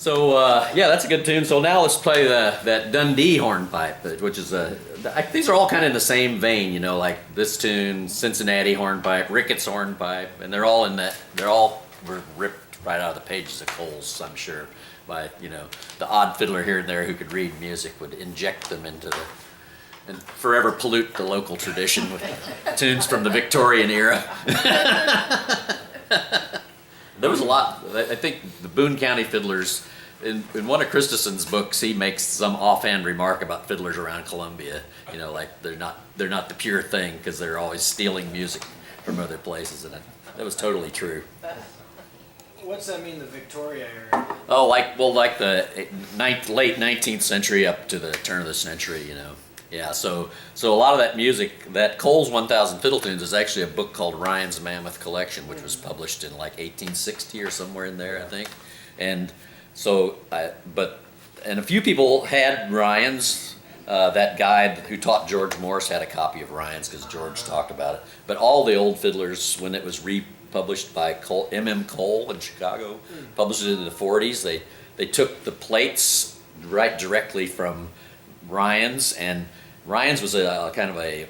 So yeah, that's a good tune. So now let's play that Dundee hornpipe, which is these are all kind of in the same vein, you know, like this tune, Cincinnati hornpipe, Ricketts hornpipe, and they're all were ripped right out of the pages of Cole's, I'm sure, by, you know, the odd fiddler here and there who could read music would inject them into and forever pollute the local tradition with tunes from the Victorian era. There was a lot. I think the Boone County fiddlers, in one of Christeson's books, he makes some offhand remark about fiddlers around Columbia. You know, like they're not the pure thing because they're always stealing music from other places, and that was totally true. What's that mean, the Victoria era? Oh, like the late 19th century up to the turn of the century, you know. Yeah, so a lot of that music, that Cole's 1,000 Fiddle Tunes is actually a book called Ryan's Mammoth Collection, which was published in like 1860 or somewhere in there, I think. And so, and a few people had Ryan's. That guy who taught George Morse had a copy of Ryan's because George talked about it. But all the old fiddlers, when it was republished by M.M. Cole in Chicago, published it in the 40s, they took the plates right directly from Ryan's, and Ryan's was a kind of a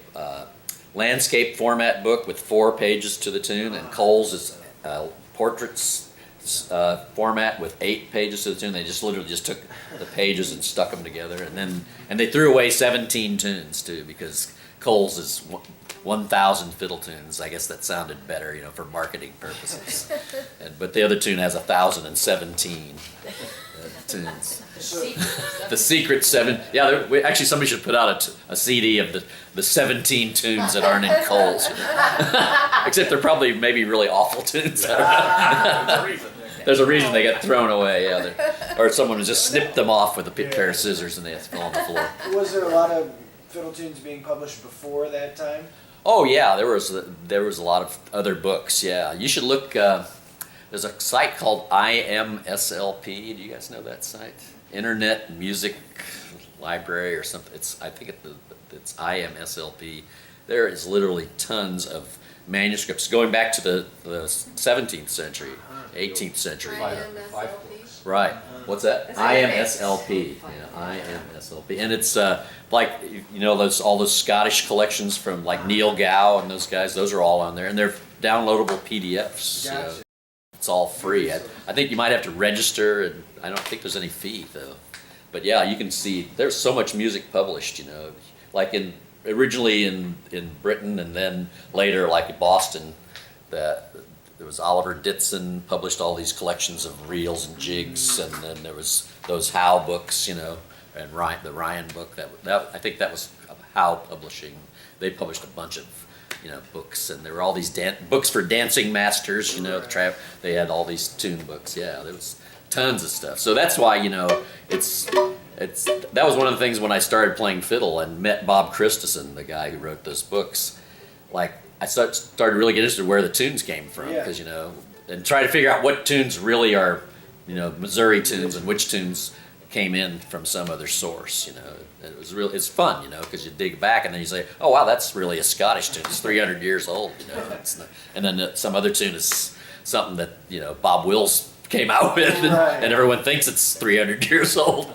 landscape format book with 4 pages to the tune, and Cole's is portraits format with 8 pages to the tune. They just literally took the pages and stuck them together, and they threw away 17 tunes too, because Cole's is 1,000 fiddle tunes. I guess that sounded better, you know, for marketing purposes. But the other tune has 1,017 tunes. The secret 7. Yeah, actually somebody should put out a CD of the 17 tunes that aren't in Cole's. You know? Except they're probably maybe really awful tunes. There's a reason they got thrown away. Yeah, or someone just snipped them off with a pair of scissors and they fell on the floor. Was there a lot of fiddle tunes being published before that time? Oh yeah, there was a lot of other books. Yeah, you should look. There's a site called IMSLP. Do you guys know that site? Internet Music Library or something. I think it's IMSLP. There is literally tons of manuscripts going back to the 17th century, 18th century. IMSLP? Right. What's that? IMSLP. Yeah, IMSLP. And it's like, you know, all those Scottish collections from like Neil Gow and those guys. Those are all on there, and they're downloadable PDFs. Gotcha. You know. It's all free. I think you might have to register, and I don't think there's any fee though. But yeah, you can see there's so much music published, you know, like originally in Britain, and then later like in Boston, there was Oliver Ditson published all these collections of reels and jigs, and then there was those Howe books, you know, and the Ryan book. That I think that was Howe Publishing. They published a bunch of, you know, books, and there were all these books for dancing masters, you know, they had all these tune books. Yeah, there was tons of stuff. So that's why, you know, that was one of the things when I started playing fiddle and met Bob Christeson, the guy who wrote those books. Like, I started really getting interested in where the tunes came from, because, you know, and try to figure out what tunes really are, you know, Missouri tunes and which tunes came in from some other source, you know. It's fun, you know, because you dig back and then you say, oh wow, that's really a Scottish tune. It's 300 years old, you know. And then some other tune is something that, you know, Bob Wills came out with, and everyone thinks it's 300 years old.